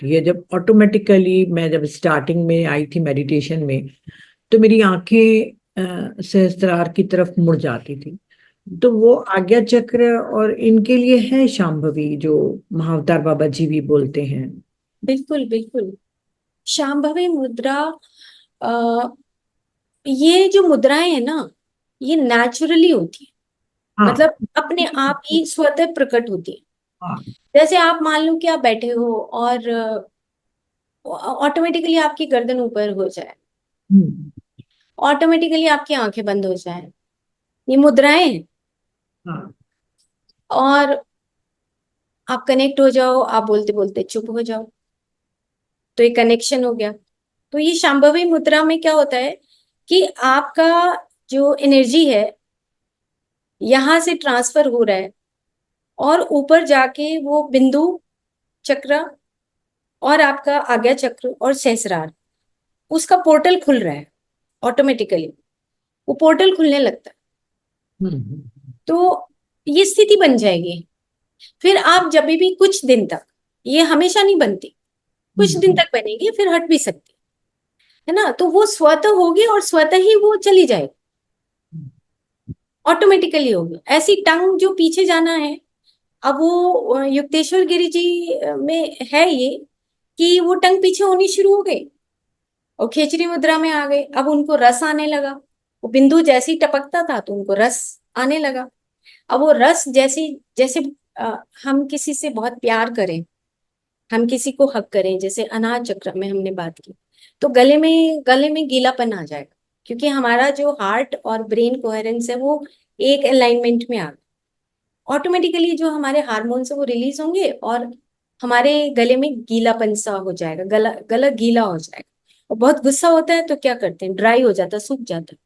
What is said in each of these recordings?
ये जब ऑटोमेटिकली मैं जब स्टार्टिंग में आई थी मेडिटेशन में, तो मेरी आंखें सहस्त्रार की तरफ मुड़ जाती थी। तो वो आज्ञा चक्र और इनके लिए है शांभवी, जो महाअवतार बाबा जी भी बोलते हैं। बिल्कुल बिल्कुल। शांभवी मुद्रा, आ, ये जो मुद्राएं है ना, ये नेचुरली होती है, हाँ। मतलब अपने आप ही स्वतः प्रकट होती है। हाँ। जैसे आप मान लो कि आप बैठे हो और ऑटोमेटिकली आपकी गर्दन ऊपर हो जाए, हम्म। ऑटोमेटिकली आपकी आंखें बंद हो जाए, ये मुद्राएं हैं। हाँ। और आप कनेक्ट हो जाओ, आप बोलते बोलते चुप हो जाओ, तो ये कनेक्शन हो गया। तो ये शांभवी मुद्रा में क्या होता है कि आपका जो एनर्जी है यहां से ट्रांसफर हो रहा है, और ऊपर जाके वो बिंदु चक्र और आपका आज्ञा चक्र और सहस्रार, उसका पोर्टल खुल रहा है ऑटोमेटिकली, वो पोर्टल खुलने लगता है। हम्म। तो ये स्थिति बन जाएगी। फिर आप जब भी कुछ दिन तक, ये हमेशा नहीं बनती, कुछ दिन हम्म। तक बनेगी फिर हट भी सकती है ना, तो वो स्वतः होगी और स्वतः ही वो चली जाएगी, ऑटोमेटिकली होगी। ऐसी टंग जो पीछे जाना है, अब वो युक्तेश्वर गिरी जी में है ये, कि वो टंग पीछे होनी शुरू हो गई और खेचरी मुद्रा में आ गए। अब उनको रस आने लगा, वो बिंदु जैसे ही टपकता था तो उनको रस आने लगा। अब वो रस जैसे जैसे हम किसी से बहुत प्यार करें, हम किसी को हक करें, जैसे अनाज चक्र में हमने बात की, तो गले में गीलापन आ जाएगा, क्योंकि हमारा जो हार्ट और ब्रेन कोहेरेंस है वो एक अलाइनमेंट में आ गया। ऑटोमेटिकली जो हमारे हार्मोन्स है वो रिलीज होंगे और हमारे गले में गीलापन सा हो जाएगा, गला गला गीला हो जाएगा। और बहुत गुस्सा होता है तो क्या करते हैं, ड्राई हो जाता है, सूख जाता है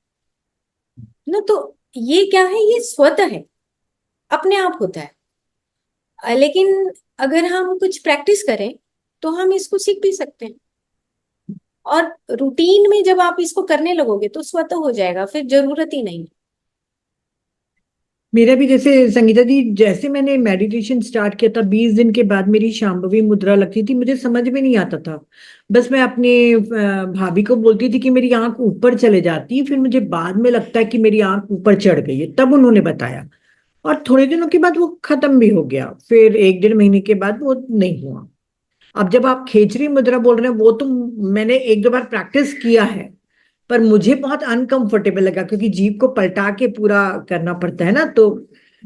ना। तो ये क्या है, ये स्वतः है, अपने आप होता है। लेकिन अगर हम कुछ प्रैक्टिस करें तो हम इसको सीख भी सकते हैं। और रूटीन में जब आप इसको करने लगोगे तो स्वतः हो जाएगा, फिर जरूरत ही नहीं। मेरा भी जैसे संगीता जी, जैसे मैंने मेडिटेशन स्टार्ट किया था 20 दिन के बाद मेरी शांभवी मुद्रा लगती थी, मुझे समझ में नहीं आता था। बस मैं अपने भाभी को बोलती थी कि मेरी आंख ऊपर चले जाती है, फिर मुझे बाद में लगता है कि मेरी आंख ऊपर चढ़ गई है, तब उन्होंने बताया। और थोड़े दिनों के बाद वो खत्म भी हो गया, फिर 1 डेढ़ महीने के बाद वो नहीं हुआ। अब जब आप खेचरी मुद्रा बोल रहे हैं, वो तो मैंने 1 2 बार प्रैक्टिस किया है, पर मुझे बहुत अनकंफर्टेबल लगा, क्योंकि जीभ को पलटा के पूरा करना पड़ता है ना। तो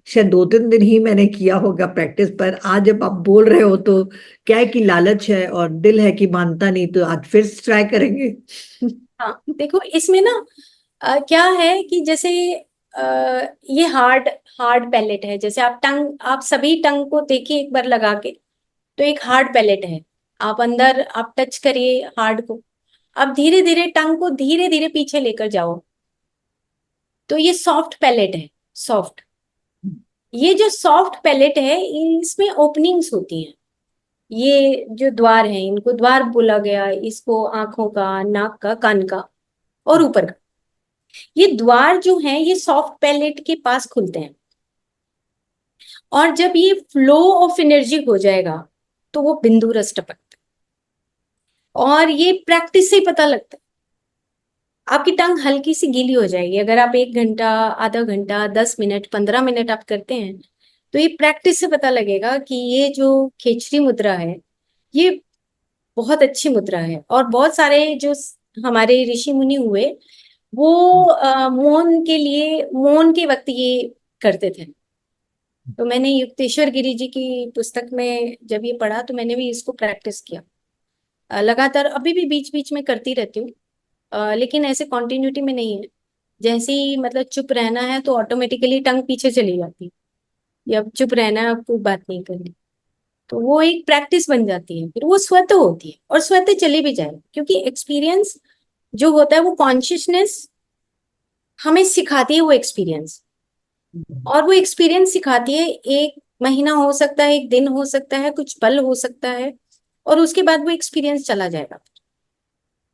शायद 2 3 दिन ही मैंने किया होगा प्रैक्टिस, पर आज जब आप बोल रहे हो तो क्या है कि लालच है और दिल है कि मानता नहीं, तो आज फिर ट्राई करेंगे। हाँ देखो इसमें ना, क्या है कि जैसे ये हार्ड हार्ड पैलेट है। जैसे आप टंग, आप सभी टंग को देखिए एक बार लगा के, तो एक हार्ड पैलेट है। आप अंदर आप टच करिए हार्ड को, आप धीरे धीरे टंग को धीरे धीरे पीछे लेकर जाओ, तो ये सॉफ्ट पैलेट है, सॉफ्ट। ये जो सॉफ्ट पैलेट है इसमें ओपनिंग्स होती हैं, ये जो द्वार हैं इनको द्वार बोला गया, इसको आंखों का, नाक का, कान का और ऊपर का, ये द्वार जो हैं ये सॉफ्ट पैलेट के पास खुलते हैं। और जब ये फ्लो ऑफ एनर्जी हो जाएगा तो वो बिंदु रस टपकता है, और ये प्रैक्टिस से ही पता लगता है। आपकी टंग हल्की सी गीली हो जाएगी अगर आप 1 घंटा, आधा घंटा, 10 मिनट, 15 मिनट आप करते हैं, तो ये प्रैक्टिस से पता लगेगा कि ये जो खेचरी मुद्रा है ये बहुत अच्छी मुद्रा है। और बहुत सारे जो हमारे ऋषि मुनि हुए, वो मौन के लिए, मौन के वक्त ये करते थे। तो मैंने युक्तेश्वर गिरी जी की पुस्तक में जब ये पढ़ा तो मैंने भी इसको प्रैक्टिस किया। लगातार अभी भी बीच बीच में करती रहती हूँ, लेकिन ऐसे कॉन्टिन्यूटी में नहीं है। जैसे ही मतलब चुप रहना है तो ऑटोमेटिकली टंग पीछे चली जाती है, या चुप रहना है, आपको बात नहीं करनी, तो वो एक प्रैक्टिस बन जाती है, फिर वो स्वतः होती है और स्वतः चली भी जाए, क्योंकि एक्सपीरियंस जो होता है वो कॉन्शियसनेस हमें सिखाती है वो एक्सपीरियंस। और वो एक्सपीरियंस सिखाती है, 1 महीना हो सकता है, 1 दिन हो सकता है, कुछ पल हो सकता है, और उसके बाद वो एक्सपीरियंस चला जाएगा।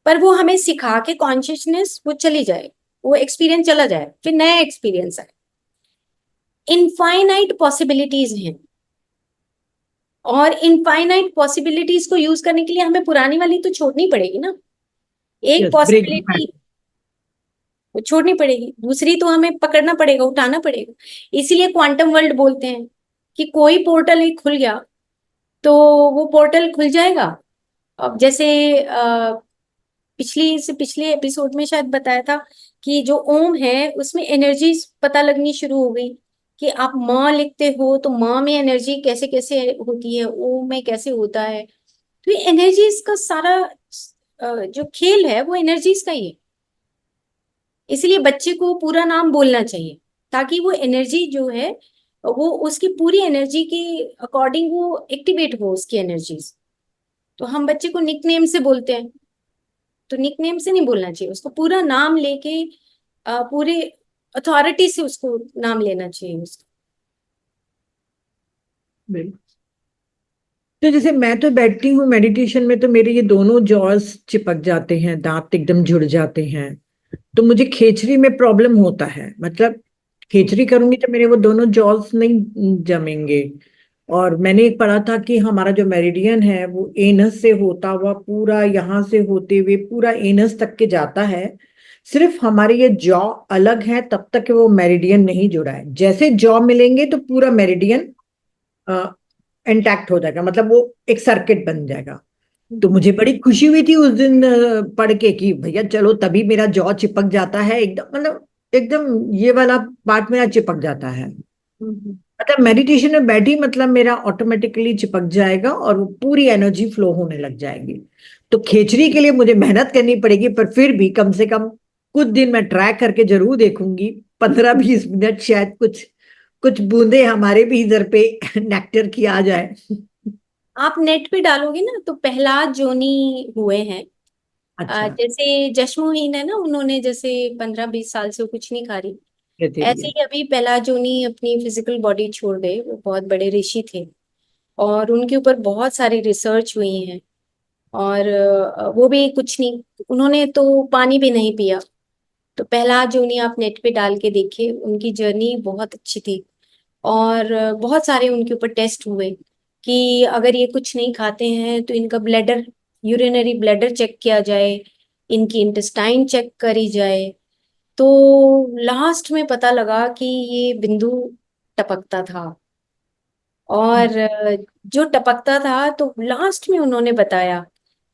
पर वो हमें सिखा के कॉन्शियसनेस वो चली जाए, वो एक्सपीरियंस चला जाए, फिर नया एक्सपीरियंस आए। इनफाइनाइट पॉसिबिलिटीज हैं, और इनफाइनाइट पॉसिबिलिटीज को यूज करने के लिए हमें पुरानी वाली तो छोड़नी पड़ेगी ना। एक यस, ब्रेक द पॉसिबिलिटी वो छोड़नी पड़ेगी, दूसरी तो हमें पकड़ना पड़ेगा, उठाना पड़ेगा। इसीलिए क्वांटम वर्ल्ड बोलते हैं कि कोई पोर्टल एक खुल गया तो वो पोर्टल खुल जाएगा। अब जैसे पिछले एपिसोड में शायद बताया था कि जो ओम है उसमें एनर्जी पता लगनी शुरू हो गई, कि आप माँ लिखते हो तो माँ में एनर्जी कैसे कैसे होती है, ओम में कैसे होता है। तो ये एनर्जीज का सारा जो खेल है वो एनर्जीज का ही है। इसलिए बच्चे को पूरा नाम बोलना चाहिए, ताकि वो एनर्जी जो है वो उसकी पूरी एनर्जी के अकॉर्डिंग वो एक्टिवेट हो उसकी एनर्जीज। तो हम बच्चे को निक नेम से बोलते हैं, तो निक नेम से नहीं बोलना चाहिए, उसको पूरा नाम लेके पूरे अथॉरिटी से उसको नाम लेना चाहिए उसका। बिल्कुल। तो जैसे मैं तो बैठती हूँ मेडिटेशन में, तो मेरे ये दोनों जॉस चिपक जाते हैं, दांत एकदम जुड़ जाते हैं। तो मुझे खेचरी में प्रॉब्लम होता है, मतलब खेचरी करूंगी तो मेरे वो दोनों जॉस नहीं जमेंगे। और मैंने एक पढ़ा था कि हमारा जो मेरिडियन है वो एनस से होता हुआ पूरा यहाँ से होते हुए पूरा एनस तक के जाता है। सिर्फ हमारे ये जॉ अलग है, तब तक वो मेरिडियन नहीं जुड़ा है। जैसे जॉ मिलेंगे तो पूरा मेरिडियन इंटैक्ट हो जाएगा, मतलब वो एक सर्किट बन जाएगा। तो मुझे बड़ी खुशी हुई थी उस दिन पढ़ के कि भैया चलो, तभी मेरा जॉ चिपक जाता है एकदम, मतलब एकदम ये वाला पार्ट मेरा चिपक जाता है। हम्म। मतलब मेडिटेशन में बैठी मतलब मेरा ऑटोमेटिकली चिपक जाएगा और वो पूरी एनर्जी फ्लो होने लग जाएगी। तो खेचरी के लिए मुझे मेहनत करनी पड़ेगी, पर फिर भी कम से कम कुछ दिन मैं ट्राई करके जरूर देखूंगी। 15-20 मिनट शायद कुछ कुछ बूंदे हमारे भी इधर पे नेक्टर की आ जाए। आप नेट पे डालोगे ना तो प्रहलाद जोनी हुए हैं। अच्छा। जैसे जश्मोहीन है ना, उन्होंने जैसे 15-20 साल से वो कुछ नहीं खा रही, ऐसे कहते ही अभी प्रहलाद जोनी अपनी फिजिकल बॉडी छोड़ गए। वो बहुत बड़े ऋषि थे और उनके ऊपर बहुत सारी रिसर्च हुई है। और वो भी कुछ नहीं, उन्होंने तो पानी भी नहीं पिया। तो प्रहलाद जोनी आप नेट पे डाल के देखिए, उनकी जर्नी बहुत अच्छी थी। और बहुत सारे उनके ऊपर टेस्ट हुए कि अगर ये कुछ नहीं खाते हैं तो इनका ब्लैडर, यूरिनरी ब्लैडर चेक किया जाए, इनकी इंटेस्टाइन चेक करी जाए। तो लास्ट में पता लगा कि ये बिंदु टपकता था। और जो टपकता था तो लास्ट में उन्होंने बताया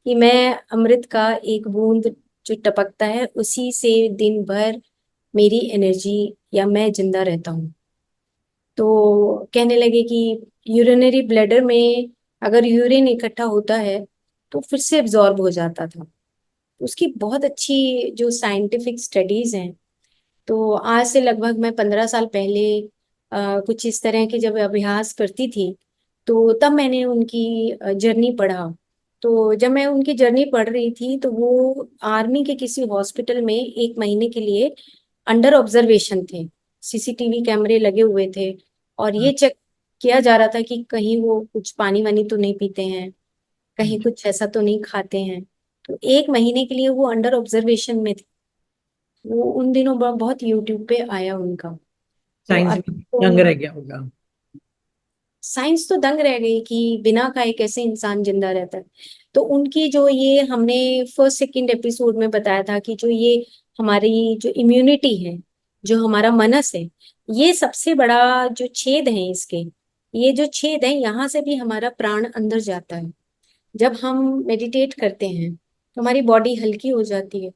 कि मैं अमृत का एक बूंद जो टपकता है उसी से दिन भर मेरी एनर्जी या मैं जिंदा रहता हूँ। तो कहने लगे कि यूरिनरी ब्लैडर में अगर यूरिन इकट्ठा होता है तो फिर से एब्जॉर्ब हो जाता था। उसकी बहुत अच्छी जो साइंटिफिक स्टडीज हैं। तो आज से लगभग मैं 15 साल पहले कुछ इस तरह के जब अभ्यास करती थी, तो तब मैंने उनकी जर्नी पढ़ा। तो जब मैं उनकी जर्नी पढ़ रही थी तो वो आर्मी के किसी हॉस्पिटल में 1 महीने के लिए अंडर ऑब्जर्वेशन थे। सीसीटीवी कैमरे लगे हुए थे और ये चेक किया जा रहा था कि कहीं वो कुछ पानी वानी तो नहीं पीते हैं, कहीं कुछ ऐसा तो नहीं खाते हैं। तो 1 महीने के लिए वो अंडर ऑब्जर्वेशन में थे। वो उन दिनों बहुत यूट्यूब पे आया उनका। तो साइंस अब में दंग तो रह गया होगा। साइंस तो दंग रह गई कि बिना खाए कैसे इंसान जिंदा रहता है। तो उनकी जो ये हमने फर्स्ट सेकंड एपिसोड में बताया था कि जो ये हमारी जो इम्यूनिटी है, जो हमारा मनस है, ये सबसे बड़ा जो छेद है इसके, ये जो छेद है यहाँ से भी हमारा प्राण अंदर जाता है। जब हम मेडिटेट करते हैं तो हमारी बॉडी हल्की हो जाती है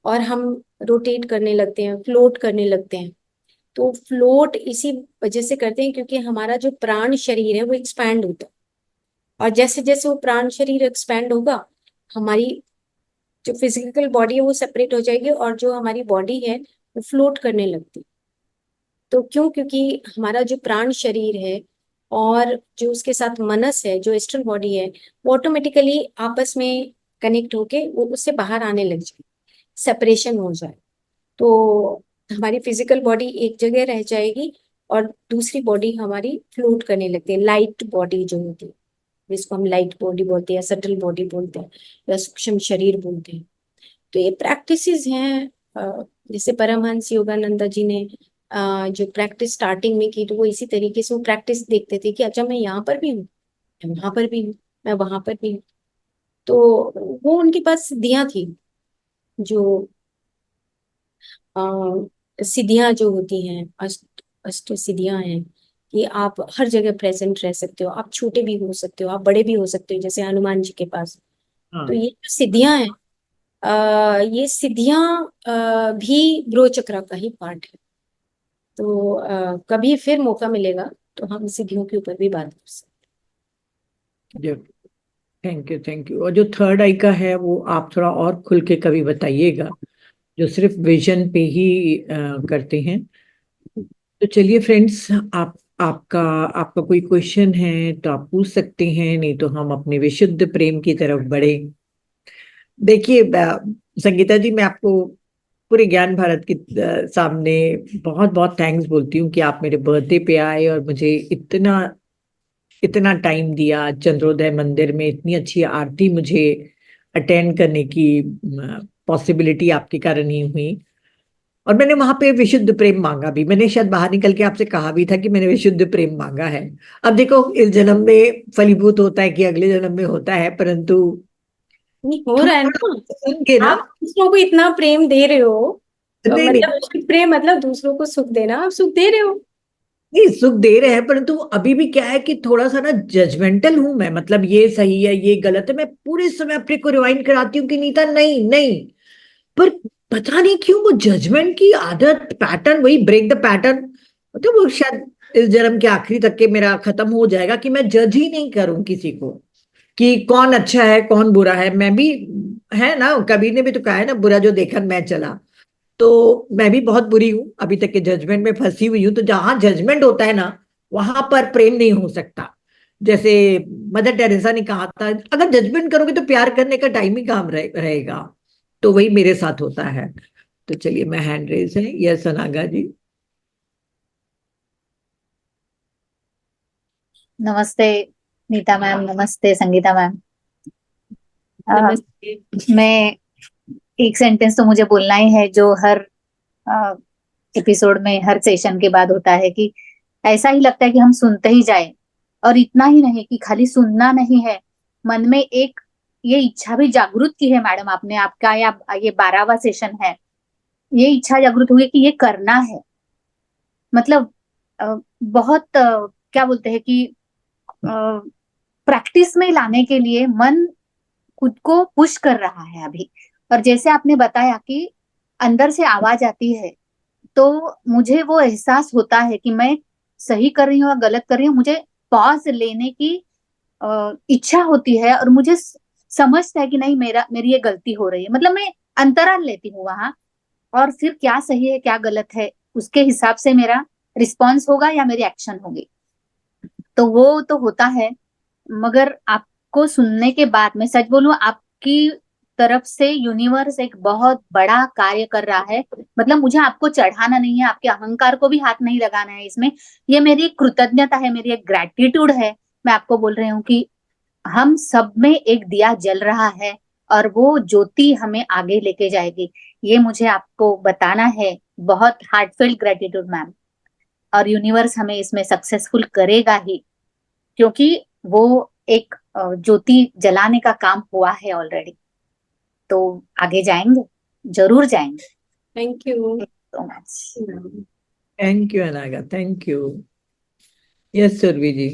और हम रोटेट करने लगते हैं, फ्लोट करने लगते हैं। तो फ्लोट इसी वजह से करते हैं क्योंकि हमारा जो प्राण शरीर है वो एक्सपैंड होता है। और जैसे जैसे वो प्राण शरीर एक्सपैंड होगा, हमारी जो फिजिकल बॉडी है वो सेपरेट हो जाएगी और जो हमारी बॉडी है वो फ्लोट करने लगती है। तो क्यों? क्योंकि हमारा जो प्राण शरीर है और जो उसके साथ मनस है, जो एस्ट्रल बॉडी है, वो ऑटोमेटिकली आपस में कनेक्ट होके वो उससे बाहर आने लग जाए, सेपरेशन हो जाए। तो हमारी फिजिकल बॉडी एक जगह रह जाएगी और दूसरी बॉडी हमारी फ्लोट करने लगती है, लाइट बॉडी जो होती है, जिसको हम लाइट बॉडी बोलते हैं या सटल बॉडी बोलते हैं या सूक्ष्म शरीर बोलते हैं। तो ये प्रैक्टिसेस हैं। जैसे परमहंस योगानंद जी ने जो प्रैक्टिस स्टार्टिंग में की, तो वो इसी तरीके से वो प्रैक्टिस देखते थे कि अच्छा मैं यहाँ पर भी हूँ, मैं वहां पर भी हूँ, मैं वहां पर भी हूँ। तो वो उनके पास सिद्धियां थी, जो सिद्धियां जो होती हैं, अष्ट सिद्धियां हैं, कि आप हर जगह प्रेजेंट रह सकते हो, आप छोटे भी हो सकते हो, आप बड़े भी हो सकते हो, जैसे हनुमान जी के पास। तो हाँ। ये जो सिद्धियां हैं, ये सिद्धियां भी ग्रह चक्र का ही पार्ट है। तो कभी फिर मौका मिलेगा तो हम सिद्धियों के ऊपर भी बात कर सकते जो थैंक यू, थैंक यू। और जो थर्ड आई का है वो आप थोड़ा और खुल के कभी बताइएगा, जो सिर्फ विजन पे ही करते हैं। तो चलिए फ्रेंड्स, आपका आपका कोई क्वेश्चन है तो आप पूछ सकते हैं, नहीं तो हम अपने विशुद्ध प्रेम की तरफ बढ़े। देखिए संगीता जी, मैं आपको पूरे ज्ञान भारत के सामने बहुत बहुत थैंक्स बोलती हूँ कि आप मेरे बर्थडे पे आए और मुझे इतना इतना टाइम दिया। चंद्रोदय मंदिर में इतनी अच्छी आरती मुझे अटेंड करने की पॉसिबिलिटी आपके कारण ही हुई। और मैंने वहां पे विशुद्ध प्रेम मांगा भी। मैंने शायद बाहर निकल के आपसे कहा भी था कि मैंने विशुद्ध प्रेम मांगा है। अब देखो, इस जन्म में फलीभूत होता है कि अगले जन्म में होता है, परंतु हैं। नहीं हो थोड़ा रहा है थोड़ा ना, सुन के ना। आप दूसरों को इतना प्रेम दे रहे हो, नहीं नहीं मतलब उसकी प्रेम मतलब दूसरों को सुख देना, आप सुख दे रहे हो। नहीं, सुख दे रहे हैं, परंतु अभी भी क्या है कि थोड़ा सा ना जजमेंटल हूं मैं। मतलब ये सही है, ये गलत है, मैं पूरे समय अपने को रिवाइंड कराती हूँ कि नीता नहीं नहीं। पर पता नहीं क्यों वो जजमेंट की आदत, पैटर्न, वही ब्रेक द पैटर्न, मतलब वो शायद इस जन्म के आखिरी तक के मेरा खत्म हो जाएगा कि मैं जज ही नहीं करूं किसी को कि कौन अच्छा है कौन बुरा है। मैं भी, है ना, कबीर ने भी तो कहा है ना, बुरा जो देखा मैं चला। तो मैं भी बहुत बुरी हूं, अभी तक के जजमेंट में फंसी हुई हूं। तो जहां जजमेंट होता है ना, वहां पर प्रेम नहीं हो सकता। जैसे मदर टेरेसा ने कहा था, अगर जजमेंट करोगे तो प्यार करने का टाइम ही कहाँ रहेगा। तो वही मेरे साथ होता है। तो चलिए, मैं हैंड रेज है, यस अनागा जी। नमस्ते नीता मैम, नमस्ते संगीता मैम। नमस्ते। मैं एक सेंटेंस तो मुझे बोलना ही है, जो हर एपिसोड में, हर सेशन के बाद होता है, कि ऐसा ही लगता है कि हम सुनते ही जाए। और इतना ही नहीं कि खाली सुनना नहीं है, मन में एक ये इच्छा भी जागृत की है मैडम आपने। आपका ये 12वां सेशन है। ये इच्छा जागृत हुई कि ये करना है। मतलब बहुत क्या बोलते हैं कि प्रैक्टिस में लाने के लिए मन खुद को पुश कर रहा है अभी। और जैसे आपने बताया कि अंदर से आवाज आती है, तो मुझे वो एहसास होता है कि मैं सही कर रही हूँ या गलत कर रही हूँ। मुझे पॉज लेने की इच्छा होती है, और मुझे समझता है कि नहीं, मेरी ये गलती हो रही है। मतलब मैं अंतराल लेती हूँ वहां, और फिर क्या सही है क्या गलत है, उसके हिसाब से मेरा रिस्पॉन्स होगा या मेरी एक्शन होगी। तो वो तो होता है। मगर आपको सुनने के बाद, मैं सच बोलूं, आपकी तरफ से यूनिवर्स एक बहुत बड़ा कार्य कर रहा है। मतलब मुझे आपको चढ़ाना नहीं है, आपके अहंकार को भी हाथ नहीं लगाना है इसमें। ये मेरी एक कृतज्ञता है, मेरी एक ग्रेटिट्यूड है। मैं आपको बोल रही हूँ कि हम सब में एक दिया जल रहा है, और वो ज्योति हमें आगे लेके जाएगी। ये मुझे आपको बताना है। बहुत हार्टफेल्ट ग्रेटिट्यूड मैम। और यूनिवर्स हमें इसमें सक्सेसफुल करेगा ही, क्योंकि वो एक ज्योति जलाने का काम हुआ है ऑलरेडी। तो आगे जाएंगे, जरूर जाएंगे। Thank you so much. Thank you Anagha, thank you. Yes Surabhi ji.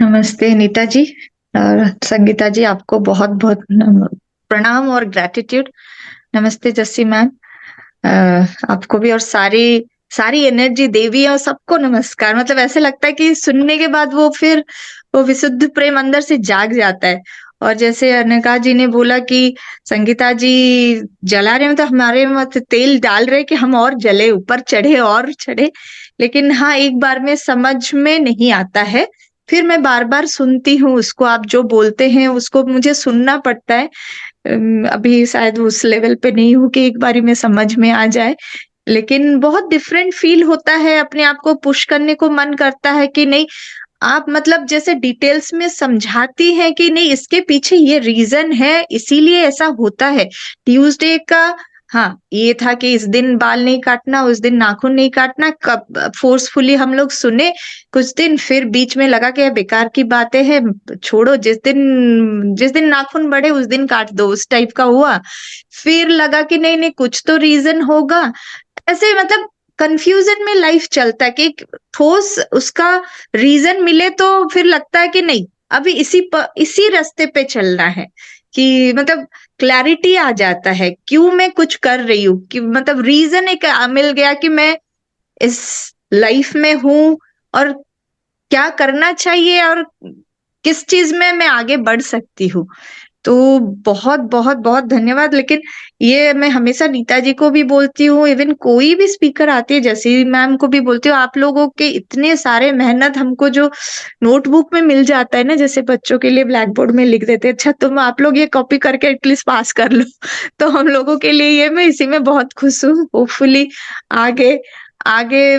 नमस्ते नीता जी और संगीता जी, आपको बहुत बहुत प्रणाम और ग्रेटिट्यूड। नमस्ते जस्सी मैम, आपको भी, और सारी सारी एनर्जी देवी और सबको नमस्कार। मतलब ऐसे लगता है कि सुनने के बाद वो फिर वो विशुद्ध प्रेम अंदर से जाग जाता है। और जैसे अनका जी ने बोला कि संगीता जी जला रहे हैं, तो हमारे मत तेल डाल रहे कि हम और जले, ऊपर चढ़े और चढ़े। लेकिन हाँ, एक बार में समझ में नहीं आता है, फिर मैं बार बार सुनती हूँ उसको। आप जो बोलते हैं उसको मुझे सुनना पड़ता है। अभी शायद उस लेवल पे नहीं हूँ कि एक बारी में समझ में आ जाए, लेकिन बहुत डिफरेंट फील होता है। अपने आप को पुश करने को मन करता है कि नहीं, आप मतलब जैसे डिटेल्स में समझाती हैं कि नहीं, इसके पीछे ये रीजन है, इसीलिए ऐसा होता है। ट्यूसडे का हाँ, ये था कि इस दिन बाल नहीं काटना, उस दिन नाखून नहीं काटना, कब फोर्सफुली हम लोग सुने कुछ दिन, फिर बीच में लगा कि ये बेकार की बातें हैं, छोड़ो, जिस दिन नाखून बढ़े उस दिन काट दो, उस टाइप का हुआ। फिर लगा कि नहीं नहीं, कुछ तो रीजन होगा। ऐसे मतलब कंफ्यूजन में लाइफ चलता है कि ठोस उसका रीजन मिले तो फिर लगता है कि नहीं, अभी इसी रास्ते पे चलना है, कि मतलब क्लैरिटी आ जाता है क्यों मैं कुछ कर रही हूँ, कि मतलब रीजन एक मिल गया कि मैं इस लाइफ में हूँ और क्या करना चाहिए और किस चीज में मैं आगे बढ़ सकती हूँ। तो बहुत बहुत बहुत धन्यवाद। लेकिन ये मैं हमेशा नीता जी को भी बोलती हूँ, इवन कोई भी स्पीकर आती है, जैसे मैम को भी बोलती हूँ, आप लोगों के इतने सारे मेहनत हमको जो नोटबुक में मिल जाता है ना, जैसे बच्चों के लिए ब्लैक बोर्ड में लिख देते हैं, अच्छा तुम आप लोग ये कॉपी करके एटलीस्ट पास कर लो तो हम लोगों के लिए ये, मैं इसी में बहुत खुश हूँ। होपफुली आगे आगे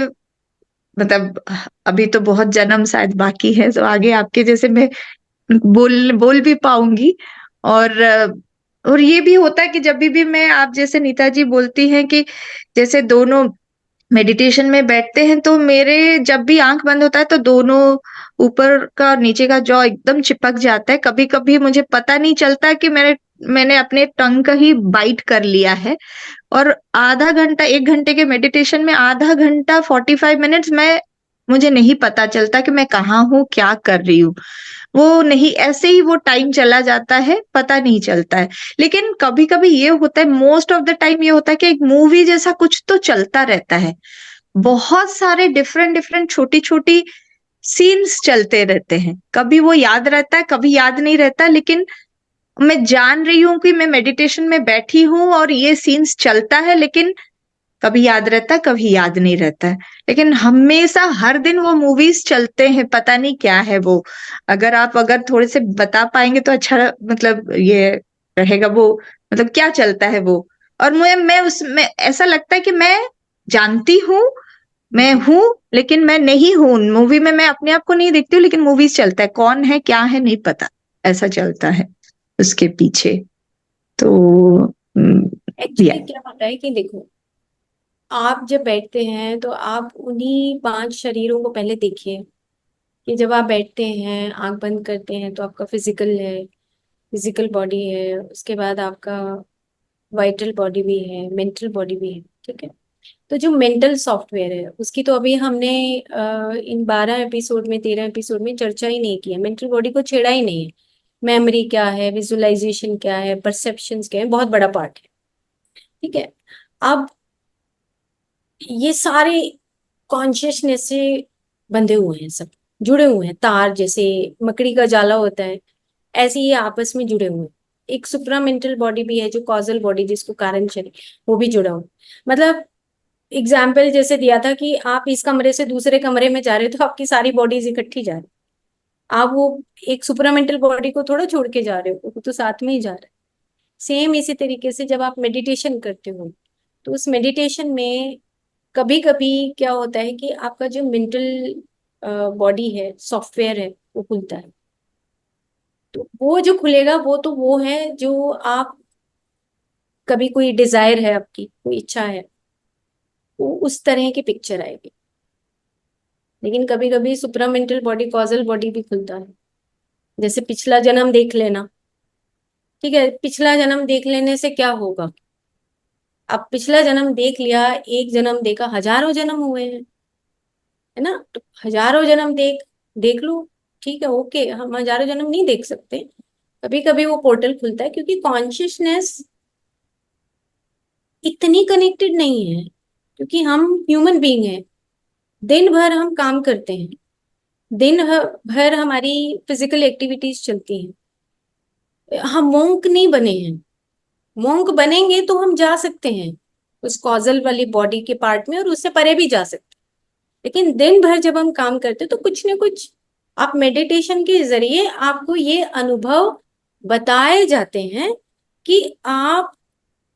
मतलब अभी तो बहुत जन्म शायद बाकी है, तो आगे आपके जैसे मैं बोल बोल भी पाऊंगी। और और ये भी होता है कि जब भी मैं, आप जैसे नीता जी बोलती हैं कि जैसे दोनों मेडिटेशन में बैठते हैं, तो मेरे जब भी आंख बंद होता है तो दोनों ऊपर का और नीचे का जॉ एकदम चिपक जाता है। कभी कभी मुझे पता नहीं चलता कि मैंने अपने टंग का ही बाइट कर लिया है। और आधा घंटा, 1 घंटे के मेडिटेशन में आधा घंटा 45 मिनट्स मुझे नहीं पता चलता कि मैं कहाँ हूँ, क्या कर रही हूँ। वो नहीं, ऐसे ही वो टाइम चला जाता है, पता नहीं चलता है। लेकिन कभी कभी ये होता है, मोस्ट ऑफ द टाइम ये होता है कि एक मूवी जैसा कुछ तो चलता रहता है, बहुत सारे डिफरेंट डिफरेंट छोटी छोटी सीन्स चलते रहते हैं। कभी वो याद रहता है, कभी याद नहीं रहता, लेकिन मैं जान रही हूँ कि मैं मेडिटेशन में बैठी हूँ और ये सीन्स चलता है, लेकिन कभी याद रहता है, कभी याद नहीं रहता है। लेकिन हमेशा हर दिन वो मूवीज चलते हैं, पता नहीं क्या है वो। अगर थोड़े से बता पाएंगे तो अच्छा, मतलब ये रहेगा वो, मतलब क्या चलता है वो। और मैं उसमें ऐसा लगता है कि मैं जानती हूँ, मैं हूँ, लेकिन मैं नहीं हूँ। मूवी में मैं अपने आप को नहीं देखती हूँ, लेकिन मूवीज चलता है, कौन है क्या है नहीं पता, ऐसा चलता है उसके पीछे। तो या एक्चुअली क्या होता है कि देखो, आप जब बैठते हैं तो आप उन्हीं 5 शरीरों को पहले देखिए। कि जब आप बैठते हैं, आंख बंद करते हैं, तो आपका फिजिकल है, फिजिकल बॉडी है, उसके बाद आपका वाइटल बॉडी भी है, मेंटल बॉडी भी है, ठीक है। तो जो मेंटल सॉफ्टवेयर है उसकी तो अभी हमने इन 12 एपिसोड में, 13 एपिसोड में चर्चा ही नहीं की है, मेंटल बॉडी को छेड़ा ही नहीं है। मेमोरी क्या है, विजुअलाइजेशन क्या है, परसेप्शंस क्या है, बहुत बड़ा पार्ट है, ठीक है। अब ये सारे कॉन्शियसनेस से बंधे हुए हैं, सब जुड़े हुए हैं, तार जैसे मकड़ी का जाला होता है, ऐसे ये आपस में जुड़े हुए हैं। एक सुप्रामेंटल बॉडी भी है, जो कॉजल बॉडी जिसको कारण शरीर, वो भी जुड़ा हुआ है। मतलब एग्जाम्पल जैसे दिया था कि आप इस कमरे से दूसरे कमरे में जा रहे हो तो आपकी सारी बॉडीज इकट्ठी जा रही, आप वो एक सुपरामेंटल बॉडी को थोड़ा छोड़ के जा रहे हो, वो तो साथ में ही जा रहा है। सेम इसी तरीके से जब आप मेडिटेशन करते हो, तो उस मेडिटेशन में कभी कभी क्या होता है कि आपका जो मेंटल बॉडी है, सॉफ्टवेयर है, वो खुलता है। तो वो जो खुलेगा वो है जो आप, कभी कोई डिजायर है आपकी, कोई इच्छा है, वो उस तरह की पिक्चर आएगी। लेकिन कभी कभी सुप्रामेंटल बॉडी, कॉजल बॉडी भी खुलता है। जैसे पिछला जन्म देख लेना, ठीक है। पिछला जन्म देख लेने से क्या होगा? अब पिछला जन्म देख लिया, एक जन्म देखा, हजारों जन्म हुए हैं, है ना। तो हजारों जन्म देख देख लो, ठीक है, ओके। हम हजारों जन्म नहीं देख सकते, कभी कभी वो पोर्टल खुलता है, क्योंकि कॉन्शियसनेस इतनी कनेक्टेड नहीं है, क्योंकि हम ह्यूमन बीइंग हैं। दिन भर हम काम करते हैं, दिन भर हमारी फिजिकल एक्टिविटीज चलती हैं। हम मोंक नहीं बने हैं। मोंक बनेंगे तो हम जा सकते हैं उस कॉजल वाली बॉडी के पार्ट में, और उससे परे भी जा सकते हैं। लेकिन दिन भर जब हम काम करते हैं तो कुछ ना कुछ, आप मेडिटेशन के जरिए आपको ये अनुभव बताए जाते हैं कि आप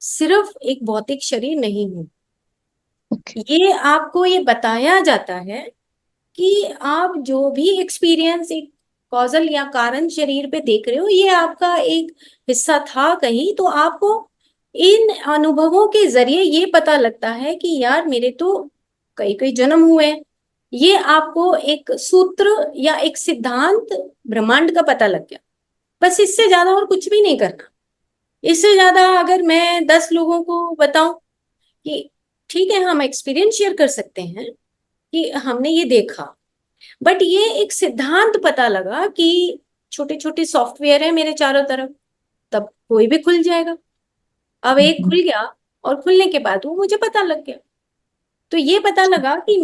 सिर्फ एक भौतिक शरीर नहीं हो। ये आपको ये बताया जाता है कि आप जो भी एक्सपीरियंस एक कॉजल या कारण शरीर पे देख रहे हो, ये आपका एक हिस्सा था कहीं, तो आपको इन अनुभवों के जरिए ये पता लगता है कि यार मेरे तो कई कई जन्म हुए हैं। ये आपको एक सूत्र या एक सिद्धांत ब्रह्मांड का पता लग गया। बस इससे ज्यादा और कुछ भी नहीं करना। इससे ज्यादा अगर मैं 10 लोगों को बताऊं कि ठीक है हम एक्सपीरियंस शेयर कर सकते हैं कि हमने ये देखा, बट ये एक सिद्धांत पता लगा कि छोटे छोटे सॉफ्टवेयर है मेरे चारों तरफ, तब कोई भी खुल जाएगा। अब एक खुल गया और खुलने के बाद वो मुझे पता लग गया। तो ये पता लगा कि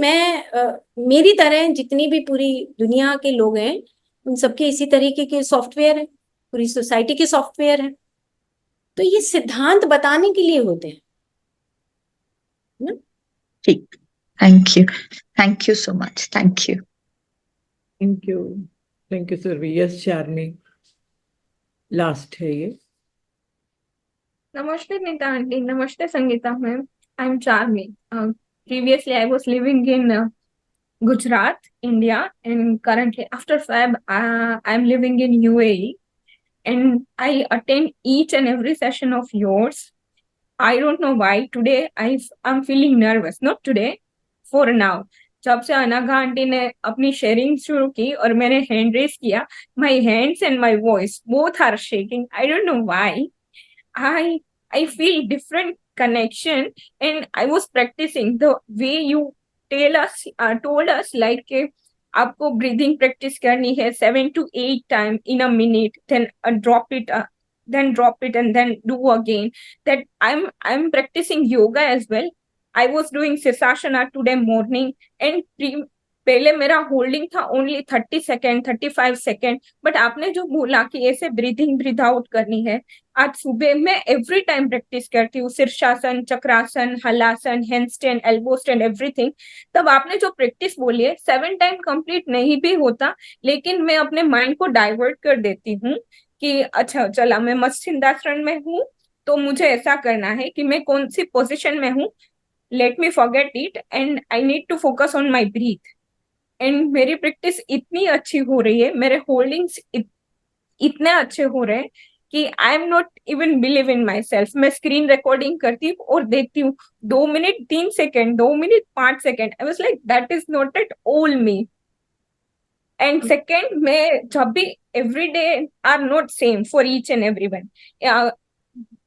मेरी तरह जितनी भी पूरी दुनिया के लोग हैं उन सबके इसी तरीके के सॉफ्टवेयर है, पूरी सोसाइटी के सॉफ्टवेयर है। तो ये सिद्धांत बताने के लिए होते हैं ना। ठीक, thank you so much, thank you. Thank you Surbhi. Yes Charmi, last है ये। Namaste, Nita aunty. Namaste, Sangeeta ma'am. I'm Charmi. Previously, I was living in Gujarat, India, and currently, after Feb, I'm living in UAE. And I attend each and every session of yours. I don't know why today I'm feeling nervous. Not today, for now. जब से अनाघा aunty ने अपनी sharing शुरू की और मैंने hand raise किया, my hands and my voice both are shaking. I don't know why. I feel different connection, and I was practicing the way you told us like आपको breathing practice करनी है 7 to 8 times in a minute, then drop it, then drop it, and then do again. That I'm practicing yoga as well. I was doing Sirsasana today morning, and पहले मेरा holding था only 30 second 35 second, but आपने जो बोला कि ऐसे breathing breathe out करनी है, आज सुबह मैं एवरी टाइम प्रैक्टिस करती हूँ, shirshasana, chakrasana, halasana, handstand, elbow stand, everything. तब आपने जो प्रैक्टिस बोली है 7 टाइम कंप्लीट नहीं भी होता, लेकिन मैं अपने माइंड को डाइवर्ट कर देती हूँ कि अच्छा चला मैं मत्स्यिंदासन में हूँ तो मुझे ऐसा करना है कि मैं कौन सी पोजिशन में हूँ, let me forget it and I need to focus on my breath. And मेरी प्रैक्टिस इतनी अच्छी हो रही है, मेरे होल्डिंग्स इतने अच्छे हो रहे हैं कि I am not even believe in my self. मैं स्क्रीन रिकॉर्डिंग करती हूँ और देखती हूँ 2 minute 3 second, 2 minute 5 second, I was like that is not at all me. And second, मैं जब भी every day are not same for each and every one,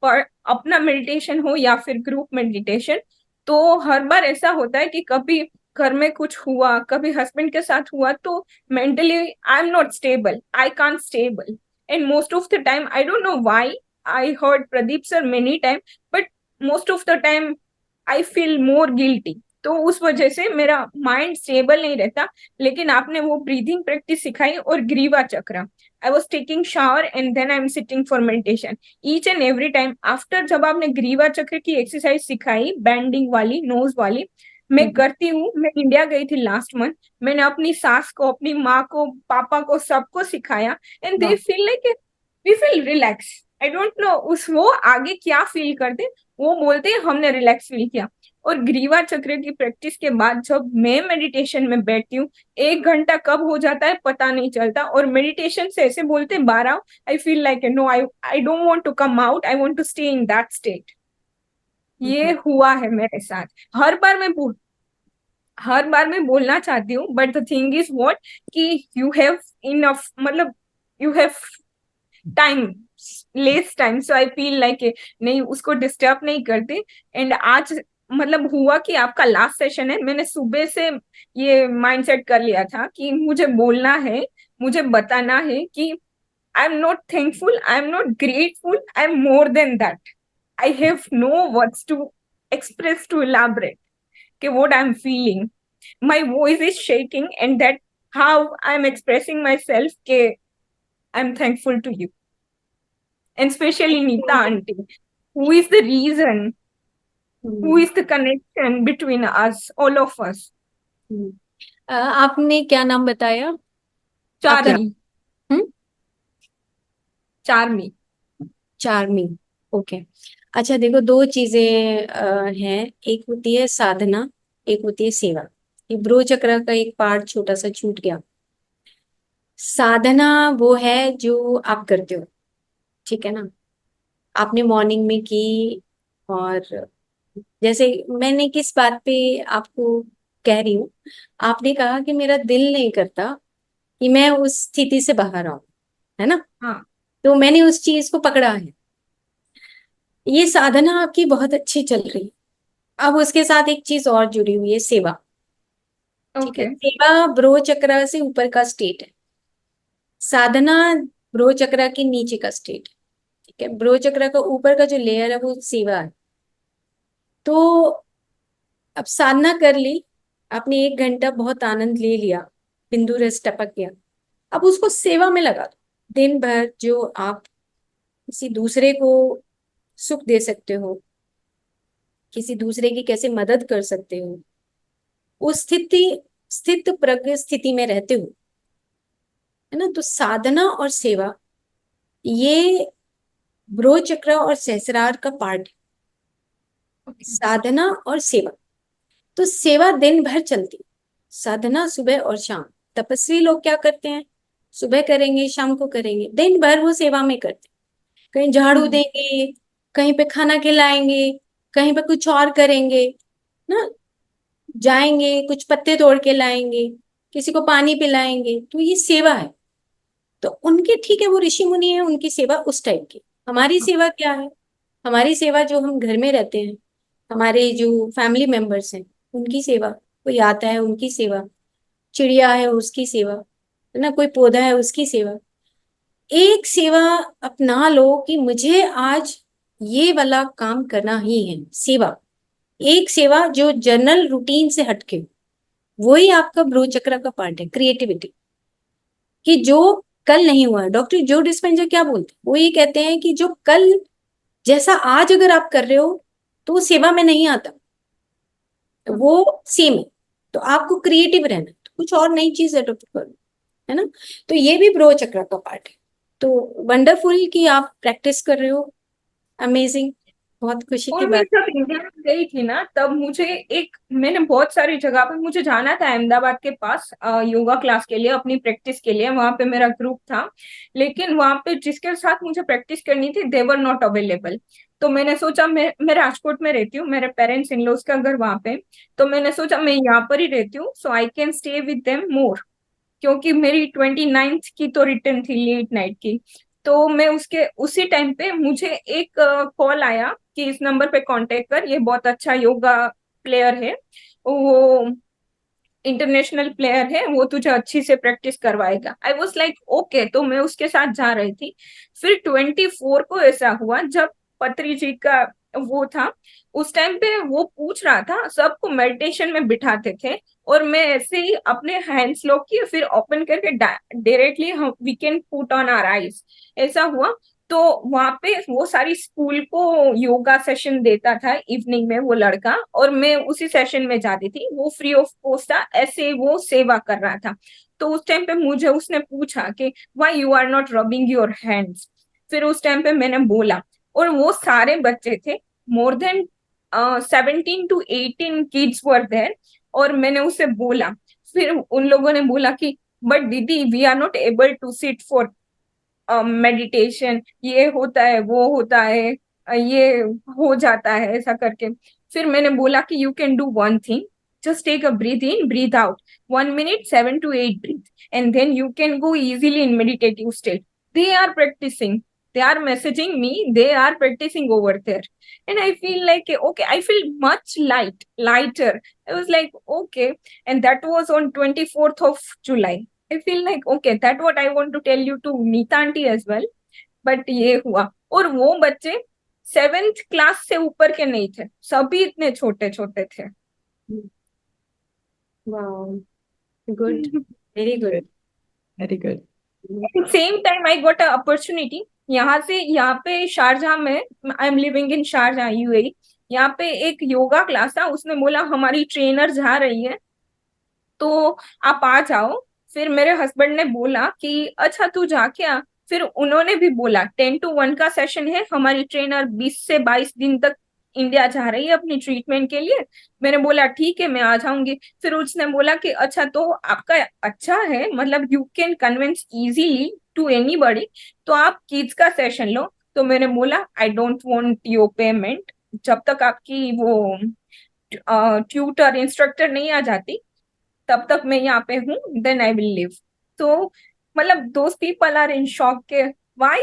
पर अपना मेडिटेशन हो या फिर ग्रुप मेडिटेशन, तो हर बार ऐसा होता है कि कभी घर में कुछ हुआ, कभी हस्बैंड के साथ हुआ, तो mentally I am not stable, I can't stable. And most of the time I don't know why, I heard Pradeep sir many time, but most of the time I feel more guilty. तो उस वजह से मेरा mind stable नहीं रहता। लेकिन आपने वो ब्रीदिंग प्रैक्टिस सिखाई और ग्रीवा चक्र, I was taking shower and then I am sitting for meditation each and every time after. जब आपने ग्रीवा चक्र की एक्सरसाइज सिखाई, बैंडिंग वाली, नोज वाली, मैं करती हूँ। मैं इंडिया गई थी लास्ट मंथ, मैंने अपनी सास को, अपनी माँ को, पापा को, सबको सिखाया, and they feel like we feel relax. I don't know उस वो आगे क्या फील करते, वो बोलते हैं हमने रिलैक्स फील किया। और ग्रीवा चक्र की प्रैक्टिस के बाद जब मैं मेडिटेशन में बैठती हूँ, 1 घंटा कब हो जाता है पता नहीं चलता। और मेडिटेशन से ऐसे बोलते हैं 12, I feel like no, I don't want to come out, I want to stay in that state. ये हुआ है मेरे साथ। हर बार मैं बोलना चाहती हूँ, but the thing is what कि यू हैव इनफ, मतलब you have time, less time, so I feel like नहीं, उसको डिस्टर्ब नहीं करते। एंड आज मतलब हुआ कि आपका लास्ट सेशन है, मैंने सुबह से ये माइंडसेट कर लिया था कि मुझे बोलना है, मुझे बताना है कि I am not thankful, I am not grateful, I am more than that. I have no words to express, to elaborate what I'm feeling. My voice is shaking, and that how I'm expressing myself I'm thankful to you, and especially Nita auntie, who is the reason, who is the connection between us, all of us. आपने क्या नाम बताया? आप क्या? Charmi. Charmi. Charmi, okay. अच्छा देखो, दो चीजें हैं, एक होती है साधना, एक होती है सेवा। ये ब्रो चक्र का एक पार्ट छोटा सा छूट गया। साधना वो है जो आप करते हो, ठीक है ना। आपने मॉर्निंग में की, और जैसे मैंने किस बात पे आपको कह रही हूँ, आपने कहा कि मेरा दिल नहीं करता कि मैं उस स्थिति से बाहर आऊं, है ना? हाँ। तो मैंने उस चीज को पकड़ा है। ये साधना आपकी बहुत अच्छी चल रही है। अब उसके साथ एक चीज और जुड़ी हुई है, सेवा। ठीक है, ओके। सेवा ब्रो चक्र से ऊपर का स्टेट है, साधना ब्रो चक्र के नीचे का स्टेट है। ठीक है, ब्रो चक्र का ऊपर का जो लेयर है वो सेवा है। तो अब साधना कर ली, आपने 1 घंटा बहुत आनंद ले लिया, बिंदु रस टपक गया, अब उसको सेवा में लगा दो। दिन भर जो आप किसी दूसरे को सुख दे सकते हो, किसी दूसरे की कैसे मदद कर सकते हो, उस स्थित प्रज्ञ स्थिति में रहते हो, है ना? तो साधना और सेवा, ये ब्रो चक्र और सहस्रार का पार्ट है। साधना और सेवा, तो सेवा दिन भर चलती, साधना सुबह और शाम। तपस्वी लोग क्या करते हैं, सुबह करेंगे शाम को करेंगे, दिन भर वो सेवा में करते, कहीं झाड़ू देंगे, कहीं पे खाना खिलाएंगे, कहीं पे कुछ और करेंगे ना, जाएंगे कुछ पत्ते तोड़ के लाएंगे, किसी को पानी पिलाएंगे, तो ये सेवा है। तो उनके ठीक है, वो ऋषि मुनि है, उनकी सेवा उस टाइप की। हमारी सेवा क्या है? हमारी सेवा जो हम घर में रहते हैं, हमारे जो फैमिली मेंबर्स हैं, उनकी सेवा। कोई आता है उनकी सेवा, चिड़िया है उसकी सेवा, है ना, कोई पौधा है उसकी सेवा। एक सेवा अपना लो कि मुझे आज ये वाला काम करना ही है, सेवा। एक सेवा जो जनरल रूटीन से हटके हो, वही आपका ब्रो चक्र का पार्ट है, क्रिएटिविटी। कि जो कल नहीं हुआ है, डॉक्टर जो डिस्पेंजा क्या बोलते हैं, वो ये कहते हैं कि जो कल जैसा आज अगर आप कर रहे हो तो वो सेवा में नहीं आता, वो सेम है। तो आपको क्रिएटिव रहना है, तो कुछ और नई चीज अडॉप्ट करो, है ना? तो ये भी ब्रो चक्र का पार्ट है। तो वंडरफुल कि आप प्रैक्टिस कर रहे हो, अमेजिंग, बहुत खुशी की और मैं बात। जब इंडिया में गई थी ना, तब मुझे मैंने बहुत सारी जगह पे मुझे जाना था, अहमदाबाद के पास योगा क्लास के लिए, अपनी प्रैक्टिस के लिए। वहां पे मेरा ग्रुप था, लेकिन वहां पे जिसके साथ मुझे प्रैक्टिस करनी थी, दे वर नॉट अवेलेबल। तो मैंने सोचा, मैं राजकोट में रहती हूँ, मेरे पेरेंट्स इन लॉज का घर वहां पे। तो मैंने सोचा मैं यहाँ पर ही रहती हूँ, so I can stay with them more, क्योंकि मेरी 29th की तो रिटर्न थी, लेट नाइट की। तो मैं उसके उसी टाइम पे मुझे एक कॉल आया कि इस नंबर पे कांटेक्ट कर, ये बहुत अच्छा योगा प्लेयर है, वो इंटरनेशनल प्लेयर है, वो तुझे अच्छी से प्रैक्टिस करवाएगा। आई वॉज लाइक ओके, तो मैं उसके साथ जा रही थी। फिर 24 को ऐसा हुआ, जब पत्री जी का वो था, उस टाइम पे वो पूछ रहा था, सबको मेडिटेशन में बिठाते थे, और मैं ऐसे ही अपने हैंड्स लॉक किए, फिर ओपन करके डायरेक्टली हम we can put on our eyes, ऐसा हुआ। तो वहां पे वो सारी स्कूल को योगा सेशन देता था इवनिंग में वो लड़का, और मैं उसी सेशन में जाती थी। वो फ्री ऑफ कॉस्ट था, ऐसे वो सेवा कर रहा था। तो उस टाइम पे मुझे उसने पूछा कि why you are not rubbing your hands. फिर उस टाइम पे मैंने बोला, और वो सारे बच्चे थे, more than 17 to 18 kids were there. और मैंने उसे बोला, फिर उन लोगों ने बोला कि बट दीदी, we are not able to sit for meditation, ये होता है वो होता है, ये हो जाता है, ऐसा करके। फिर मैंने बोला कि you can do one thing, just take a breathe in, breathe out, 1 minute, 7 to 8 breathe, and then you can go easily in meditative state. They are practicing, they are messaging me, they are practicing over there. And I feel like, okay, I feel much lighter. I was like, okay. And that was on 24th of July. I feel like, okay, that what I want to tell you to Neeta aunty as well. But ये हुआ, और वो बच्चे 7th class से ऊपर के नहीं थे, सभी इतने छोटे छोटे थे। Wow, good, very good. Very good. Same time I got a opportunity, यहाँ से, यहाँ पे शारजाह में, I am living in Sharjah UAE. यहाँ पे एक योगा क्लास था, उसने बोला हमारी ट्रेनर जा रही है, तो आप आ जाओ। फिर मेरे हस्बैंड ने बोला कि अच्छा तू जाके आ। फिर उन्होंने भी बोला 10 to 1 का सेशन है, हमारी ट्रेनर 20 से 22 दिन तक इंडिया जा रही है अपनी ट्रीटमेंट के लिए। मैंने बोला ठीक है, मैं आ जाऊंगी। फिर उसने बोला कि अच्छा, तो आपका अच्छा है, मतलब you can convince easily to anybody, तो आप किड्स का सेशन लो। तो मैंने बोला I don't want your payment, जब तक आपकी वो ट्यूटर इंस्ट्रक्टर नहीं आ जाती तब तक मैं यहाँ पे हूँ, देन आई विल लिव। तो मतलब those people are in shock के why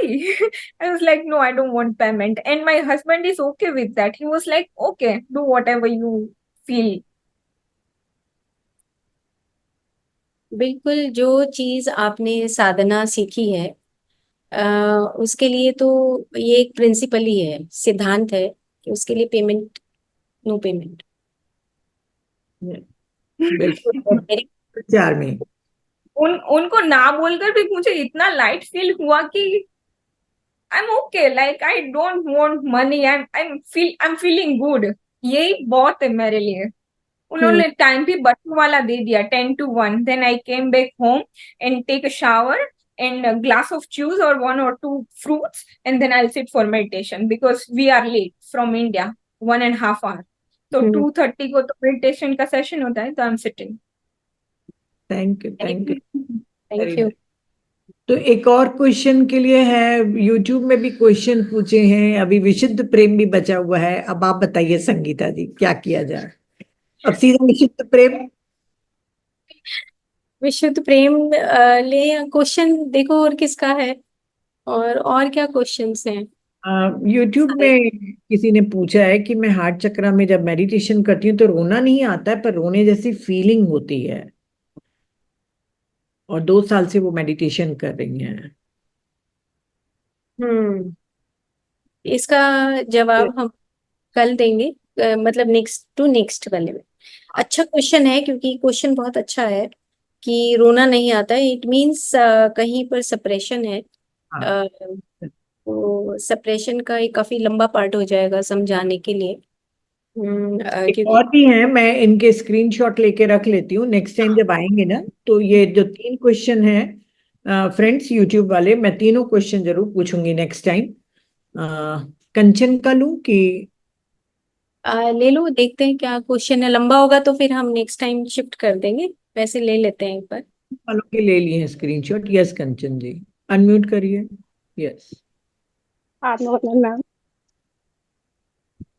I was like no, I don't want payment, and my husband is okay with that. He was like okay, do whatever you feel. बिल्कुल, जो चीज आपने साधना सीखी है उसके लिए तो ये एक प्रिंसिपल ही है, सिद्धांत है कि उसके लिए पेमेंट, नो पेमेंट। बिल्कुल मेरे विचार में। उनको ना बोलकर भी मुझे इतना लाइट फील हुआ कि I'm okay, like I don't want money, I'm feeling good. यही बहुत है मेरे लिए। उन्होंने टाइम भी बच्चों वाला दे दिया 10 to 1, then I came back home and take a shower and a glass of juice or 1 or 2 fruits, and then I'll sit for meditation because we are late from India 1.5 hour. तो 2:30 को तो meditation का session होता है, तो I'm sitting. Thank you, thank you. Thank you. तो एक और क्वेश्चन के लिए है, यूट्यूब में भी क्वेश्चन पूछे हैं, अभी विशुद्ध प्रेम भी बचा हुआ है। अब आप बताइए संगीता जी, क्या किया जाए? अब सीधा विशुद्ध प्रेम। विशुद्ध प्रेम ले क्वेश्चन देखो और किसका है, और क्या क्वेश्चंस हैं? यूट्यूब में किसी ने पूछा है कि मैं हार्ट चक्र में जब मेडिटेशन करती हूँ तो रोना नहीं आता है, पर रोने जैसी फीलिंग होती है, और 2 साल से वो मेडिटेशन कर रही हैं। इसका जवाब हम कल देंगे, मतलब नेक्स्ट वाले में। अच्छा क्वेश्चन है, क्योंकि क्वेश्चन बहुत अच्छा है कि रोना नहीं आता है, इट मीन्स कहीं पर सप्रेशन है। हाँ। तो सप्रेशन का एक काफी लंबा पार्ट हो जाएगा समझाने के लिए। एक क्योंकि और भी है, मैं इनके स्क्रीनशॉट लेके रख लेती हूँ, नेक्स्ट टाइम जब आएंगे ना, तो ये जो 3 क्वेश्चन है फ्रेंड्स यूट्यूब वाले, मैं तीनों क्वेश्चन जरूर पूछूंगी नेक्स्ट टाइम। कंचन का लूं कि ले लो, देखते हैं क्या क्वेश्चन है। लंबा होगा तो फिर हम नेक्स्ट टाइम शिफ्ट कर देंगे, वैसे ले लेते हैं एक बार। वालों के ले लिए हैं स्क्रीनशॉट? यस कंचन जी, अनम्यूट करिए। यस। आत्मवंदन मैम।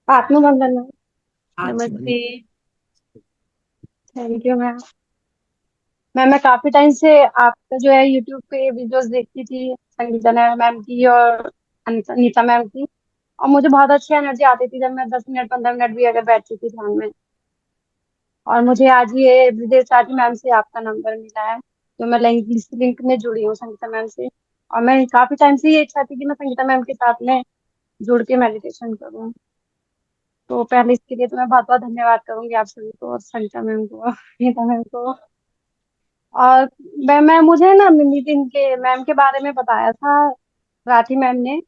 आत्मवंदन मैम। नमस्ते। Thank you ma'am. मैं काफी टाइम से आपका जो है यूट्यूब पे वीडियोस देखती थी, संगीता मैम की और अनीता मैम की, और मुझे बहुत अच्छी एनर्जी आती थी जब मैं 10 मिनट 15 मिनट भी अगर बैठती थी ध्यान में। और मुझे आज ये विदेश साथी मैम से आपका नंबर मिला है, तो मैं लिंक में जुड़ी हूँ संगीता मैम से, और मैं काफी टाइम से ये इच्छा थी कि मैं संगीता मैम के साथ में जुड़ के मेडिटेशन करूँ। तो पहले इसके लिए तो मैं बहुत बहुत धन्यवाद करूंगी आप सभी को, और संगीता मैम को, गीता मैम को। और मैं मुझे ना नितिन के मैम के बारे में बताया था राठी मैम ने,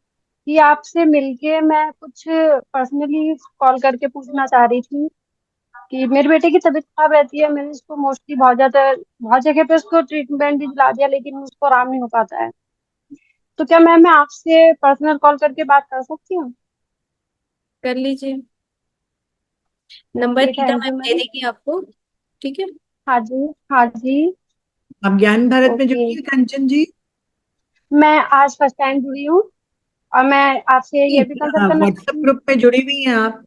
कि आपसे मिलके मैं कुछ पर्सनली कॉल करके पूछना चाह रही थी कि मेरे बेटे की तबीयत खराब रहती है। मैंने उसको मोस्टली बहुत जगह पे उसको ट्रीटमेंट भी दिला दिया, लेकिन उसको आराम नहीं हो पाता है। तो क्या मैम मैं आपसे पर्सनल कॉल करके बात कर सकती हूँ? कर लीजिए, number Geeta thank you ma'am दे मैम। देगी आपको, ठीक है? हाँ जी, हाँ जी। आप ज्ञान भारत में ओके, जुड़िए कंचन जी। मैं आज फर्स्ट टाइम जुड़ी हूँ, और मैं आपसे ये भी कंसल्ट करना व्हाट्सएप चाहती हूँ। ग्रुप में जुड़ी हुई हैं आप?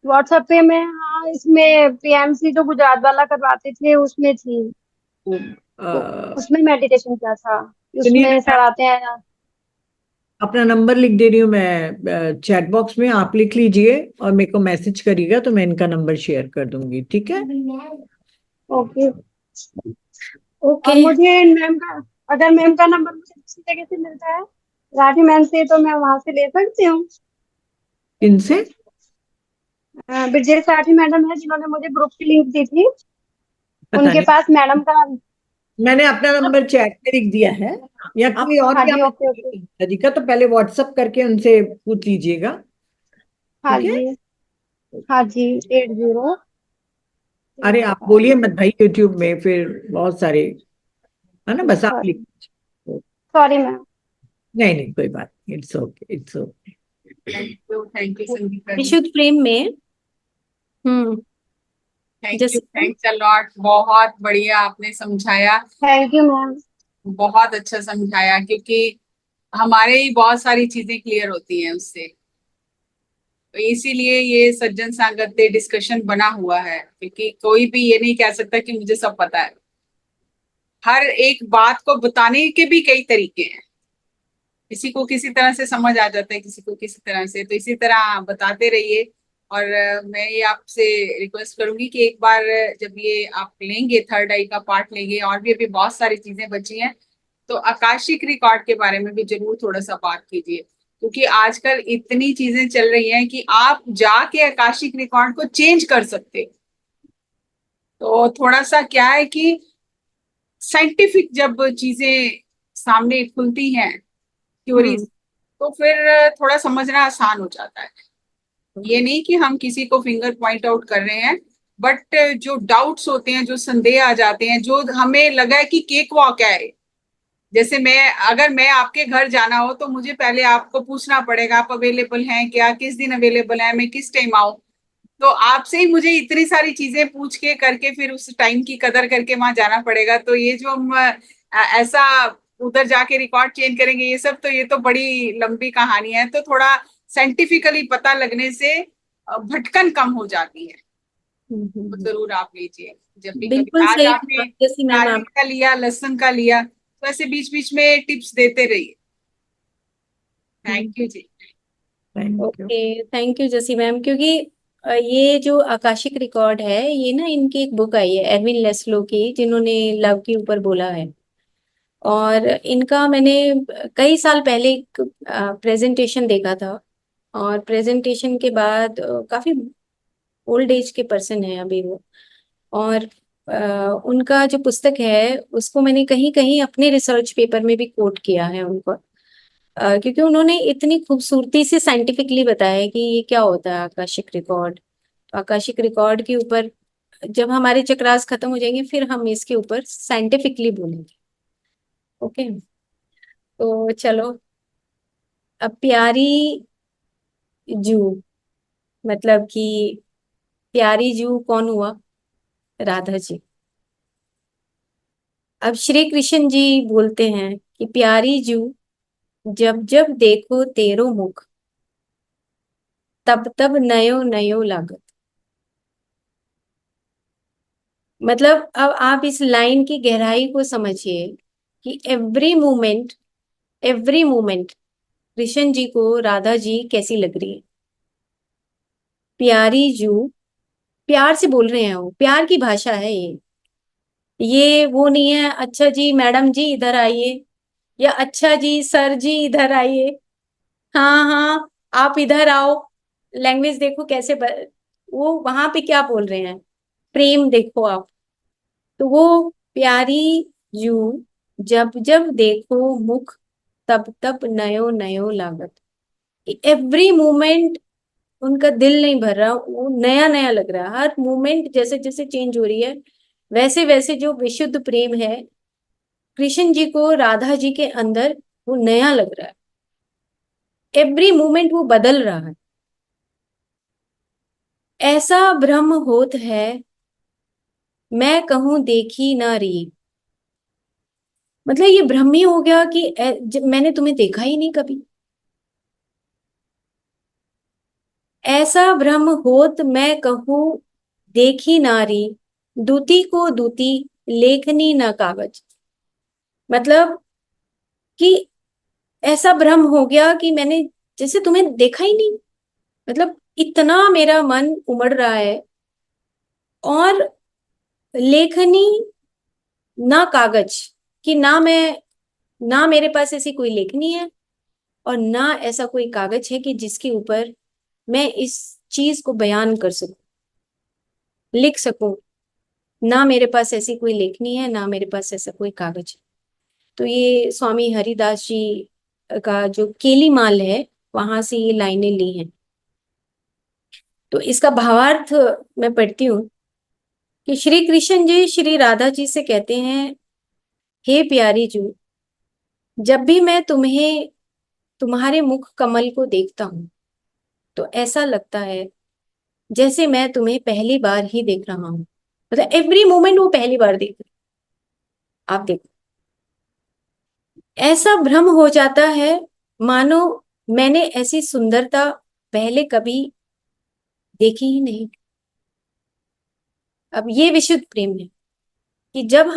व्हाट्सएप पे मैं, हाँ, इसमें पीएमसी जो गुजरात वाला करवाते थे उसमें थी। तो, तो उसमें मेडिटेशन किया था, सुनिए ना, उसमें मैं सर आते हैं। अपना नंबर लिख दे रही हूँ मैं चैट बॉक्स में, आप लिख लीजिए और मेरे को मैसेज करिएगा तो मैं इनका नंबर शेयर कर दूंगी, ठीक है? ओके। ओके। और मुझे मैम का, अगर मैम का नंबर मुझे दूसरी जगह से मिलता है, राठी मैम से, तो मैं वहां से ले सकती हूँ? इनसे ब्रजेश राठी मैडम है जिन्होंने मुझे ग्रुप की लिंक दी थी, पता उनके नहीं, पास मैडम का। मैंने अपना नंबर चैट में लिख दिया है, या कोई और हाँ भी जी, आप ओके ओके। जी का, तो पहले व्हाट्सअप करके उनसे पूछ लीजिएगा, हाँ ठीक है? जी, हाँ जी। 80। अरे आप बोलिए मत भाई, यूट्यूब में फिर बहुत सारे है ना, बस आप लिख। Sorry, sorry ma'am. नहीं नहीं, कोई बात नहीं, it's okay, it's okay. Thank you Sangeeta ji. विशुद्ध प्रेम में जैसे थैंक्स अ लॉट, बहुत बढ़िया आपने समझाया, थैंक यू मैम। बहुत अच्छा समझाया, क्योंकि हमारे ही बहुत सारी चीजें क्लियर होती हैं उससे। इसीलिए ये सज्जन सांगत्य डिस्कशन बना हुआ है, क्योंकि कोई भी ये नहीं कह सकता कि मुझे सब पता है। हर एक बात को बताने के भी कई तरीके हैं, किसी को किसी तरह से समझ आ जाता है, किसी को किसी तरह से, तो इसी तरह बताते रहिए। और मैं ये आपसे रिक्वेस्ट करूंगी कि एक बार जब ये आप लेंगे, थर्ड आई का पार्ट लेंगे, और भी अभी बहुत सारी चीजें बची हैं, तो आकाशिक रिकॉर्ड के बारे में भी जरूर थोड़ा सा बात कीजिए, क्योंकि आजकल इतनी चीजें चल रही हैं कि आप जाके आकाशिक रिकॉर्ड को चेंज कर सकते हो। तो थोड़ा सा क्या है कि साइंटिफिक जब चीजें सामने खुलती हैं, थ्योरीज, तो फिर थोड़ा समझना आसान हो जाता है। ये नहीं कि हम किसी को फिंगर पॉइंट आउट कर रहे हैं, बट जो डाउट्स होते हैं, जो संदेह आ जाते हैं, जो हमें लगा है कि केक वॉक है, जैसे अगर मैं आपके घर जाना हो तो मुझे पहले आपको पूछना पड़ेगा आप अवेलेबल हैं क्या, किस दिन अवेलेबल है, मैं किस टाइम आऊं। तो आपसे ही मुझे इतनी सारी चीजें पूछ के करके फिर उस टाइम की कदर करके वहां जाना पड़ेगा। तो ये जो हम ऐसा उधर जाके रिकॉर्ड चेंज करेंगे, ये सब तो, ये तो बड़ी लंबी कहानी है। तो थोड़ा साइंटिफिकली पता लगने से भटकन कम हो जाती है। तो जरूर आप लीजिए, जब भी कभी। बिल्कुल आज सही आपने कहा जैसे मैम गार्लिक आप। का लिया, लहसुन का लिया, तो ऐसे बीच बीच में टिप्स देते रहिए। Thank you ji. Thank you. Okay, thank you Jassi ma'am, क्योंकि ये जो आकाशिक रिकॉर्ड है, ये ना इनकी एक बुक आई है एडविन लेस्लो की, जिन्होंने लव के ऊपर बोला है। और इनका मैंने कई साल पहले एक प्रेजेंटेशन देखा था, और प्रेजेंटेशन के बाद काफी ओल्ड एज के पर्सन है अभी वो। और उनका जो पुस्तक है उसको मैंने कहीं कहीं अपने रिसर्च पेपर में भी कोट किया है उनको, क्योंकि उन्होंने इतनी खूबसूरती से साइंटिफिकली बताया है कि ये क्या होता है आकाशिक रिकॉर्ड। आकाशिक रिकॉर्ड के ऊपर जब हमारे चक्रास खत्म हो जाएंगे, फिर हम इसके ऊपर साइंटिफिकली बोलेंगे। ओके, तो चलो, अब प्यारी जू, मतलब कि प्यारी जू कौन हुआ? राधा जी। अब श्री कृष्ण जी बोलते हैं कि प्यारी जू, जब जब देखो तेरो मुख, तब तब नयो नयो लागत। मतलब अब आप इस लाइन की गहराई को समझिए कि एवरी मोमेंट कृष्ण जी को राधा जी कैसी लग रही है। प्यारी जू, प्यार से बोल रहे हैं, वो प्यार की भाषा है ये वो नहीं है अच्छा जी मैडम जी इधर आइए, या अच्छा जी सर जी इधर आइए, हाँ हाँ आप इधर आओ। लैंग्वेज देखो कैसे वो वहां पे क्या बोल रहे हैं, प्रेम देखो आप। तो वो प्यारी जू, जब जब देखो मुख, तब तब नयो नयो लागत। एवरी मोमेंट उनका दिल नहीं भर रहा, वो नया नया लग रहा है। हर मोमेंट जैसे जैसे चेंज हो रही है, वैसे वैसे जो विशुद्ध प्रेम है कृष्ण जी को राधा जी के अंदर, वो नया लग रहा है। एवरी मोमेंट वो बदल रहा है। ऐसा भ्रम होत है, मैं कहूं देखी ना री। मतलब ये भ्रम ही हो गया कि मैंने तुम्हें देखा ही नहीं कभी। ऐसा भ्रम होत मैं कहूं देखी नारी, दूती को दूती लेखनी ना कागज। मतलब कि ऐसा भ्रम हो गया कि मैंने जैसे तुम्हें देखा ही नहीं। मतलब इतना मेरा मन उमड़ रहा है, और लेखनी ना कागज, कि ना मेरे पास ऐसी कोई लेखनी है, और ना ऐसा कोई कागज है कि जिसके ऊपर मैं इस चीज को बयान कर सकूं, लिख सकूं। ना मेरे पास ऐसी कोई लेखनी है, ना मेरे पास ऐसा कोई कागज है। तो ये स्वामी हरिदास जी का जो केली माल है, वहां से ये लाइनें ली हैं। तो इसका भावार्थ मैं पढ़ती हूँ कि श्री कृष्ण जी श्री राधा जी से कहते हैं, हे प्यारी जू, जब भी मैं तुम्हें तुम्हारे मुख कमल को देखता हूँ, तो ऐसा लगता है जैसे मैं तुम्हें पहली बार ही देख रहा हूँ। मतलब एवरी मोमेंट वो पहली बार देख रहे, आप देखो। ऐसा भ्रम हो जाता है मानो मैंने ऐसी सुंदरता पहले कभी देखी ही नहीं। अब ये विशुद्ध प्रेम है कि जब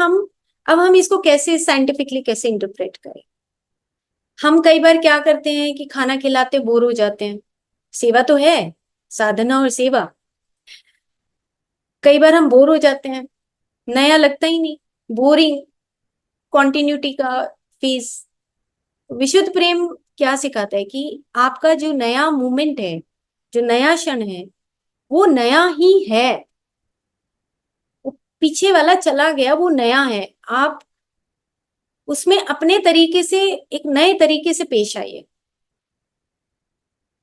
अब हम इसको कैसे साइंटिफिकली कैसे इंटरप्रेट करें। हम कई बार क्या करते हैं कि खाना खिलाते बोर हो जाते हैं, सेवा तो है, साधना और सेवा। कई बार हम बोर हो जाते हैं, नया लगता ही नहीं, बोरिंग, कॉन्टिन्यूटी का फेस। विशुद्ध प्रेम क्या सिखाता है कि आपका जो नया मोमेंट है, जो नया क्षण है, वो नया ही है। वो पीछे वाला चला गया, वो नया है। आप उसमें अपने तरीके से, एक नए तरीके से पेश आइए।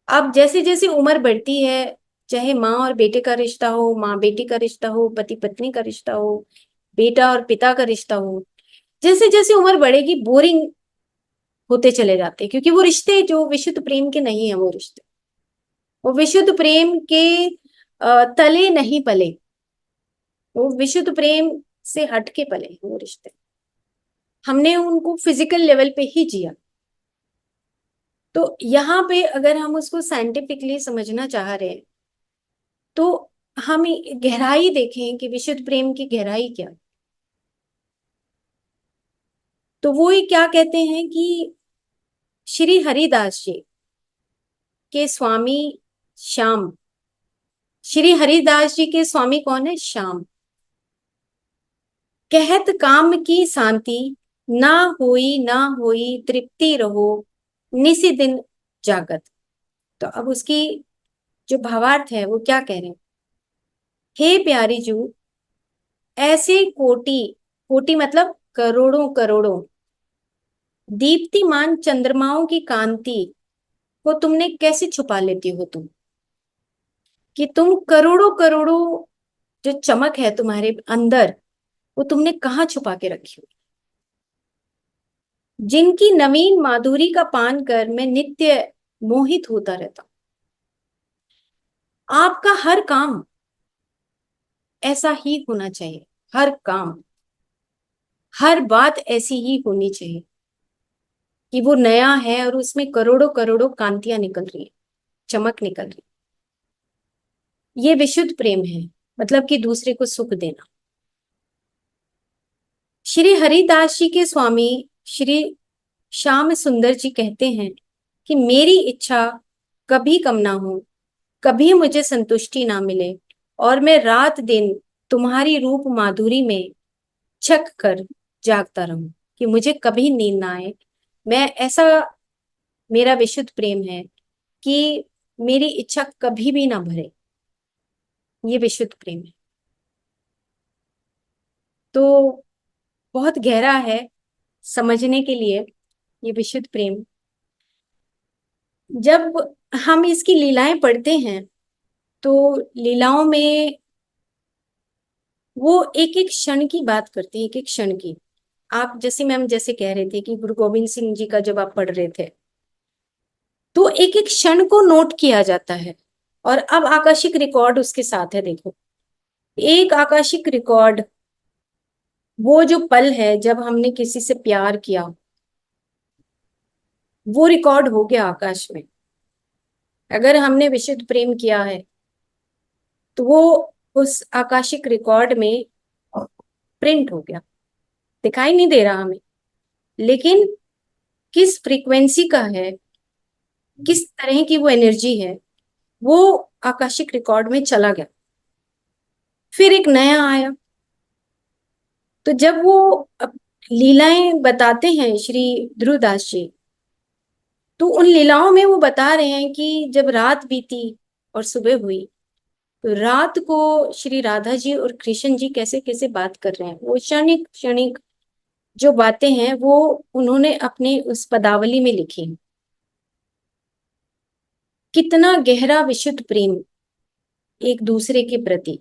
अब जैसे जैसे उम्र बढ़ती है, चाहे माँ और बेटे का रिश्ता हो, माँ बेटी का रिश्ता हो, पति पत्नी का रिश्ता हो, बेटा और पिता का रिश्ता हो, जैसे जैसे उम्र बढ़ेगी बोरिंग होते चले जाते हैं, क्योंकि वो रिश्ते जो विशुद्ध प्रेम के नहीं है, वो रिश्ते, वो विशुद्ध प्रेम के तले नहीं पले, वो विशुद्ध प्रेम से हट के पले हैं वो रिश्ते। हमने उनको फिजिकल लेवल पे ही जिया। तो यहाँ पे अगर हम उसको साइंटिफिकली समझना चाह रहे हैं तो हम गहराई देखें कि विशुद्ध प्रेम की गहराई क्या। तो वो ही क्या कहते हैं कि श्री हरिदास जी के स्वामी श्याम, श्री हरिदास जी के स्वामी कौन है? श्याम। कहत काम की शांति, ना होई तृप्ति रहो निसी दिन जागत। तो अब उसकी जो भावार्थ है वो क्या कह रहे हैं? हे प्यारी जू, ऐसे कोटि, कोटि मतलब करोड़ों करोड़ों दीप्तिमान चंद्रमाओं की कांति को तुमने कैसे छुपा लेती हो तुम, कि तुम करोड़ों करोड़ों जो चमक है तुम्हारे अंदर, वो तुमने कहाँ छुपा के रखी हो, जिनकी नवीन माधुरी का पान कर मैं नित्य मोहित होता रहता हूं। आपका हर काम ऐसा ही होना चाहिए, हर काम, हर बात ऐसी ही होनी चाहिए कि वो नया है और उसमें करोड़ों करोड़ों कांतियां निकल रही है, चमक निकल रही है। ये विशुद्ध प्रेम है, मतलब कि दूसरे को सुख देना। श्री हरिदास जी के स्वामी श्री श्याम सुंदर जी कहते हैं कि मेरी इच्छा कभी कम ना हो, कभी मुझे संतुष्टि ना मिले, और मैं रात दिन तुम्हारी रूप माधुरी में छक कर जागता रहूं, कि मुझे कभी नींद ना आए। मैं ऐसा, मेरा विशुद्ध प्रेम है कि मेरी इच्छा कभी भी ना भरे। ये विशुद्ध प्रेम है। तो बहुत गहरा है समझने के लिए ये विशुद्ध प्रेम। जब हम इसकी लीलाएं पढ़ते हैं तो लीलाओं में वो एक एक क्षण की बात करते हैं, एक एक क्षण की। आप जैसे मैम जैसे कह रहे थे कि गुरु गोविंद सिंह जी का जब आप पढ़ रहे थे तो एक एक क्षण को नोट किया जाता है। और अब आकाशिक रिकॉर्ड उसके साथ है। देखो, एक आकाशिक रिकॉर्ड, वो जो पल है जब हमने किसी से प्यार किया, वो रिकॉर्ड हो गया आकाश में। अगर हमने विशुद्ध प्रेम किया है तो वो उस आकाशिक रिकॉर्ड में प्रिंट हो गया, दिखाई नहीं दे रहा हमें, लेकिन किस फ्रीक्वेंसी का है, किस तरह की वो एनर्जी है, वो आकाशिक रिकॉर्ड में चला गया। फिर एक नया आया। तो जब वो लीलाएं बताते हैं श्री ध्रुवदास जी, तो उन लीलाओं में वो बता रहे हैं कि जब रात बीती और सुबह हुई, तो रात को श्री राधा जी और कृष्ण जी कैसे कैसे बात कर रहे हैं, वो क्षणिक क्षणिक जो बातें हैं वो उन्होंने अपने उस पदावली में लिखी। कितना गहरा विशुद्ध प्रेम एक दूसरे के प्रति।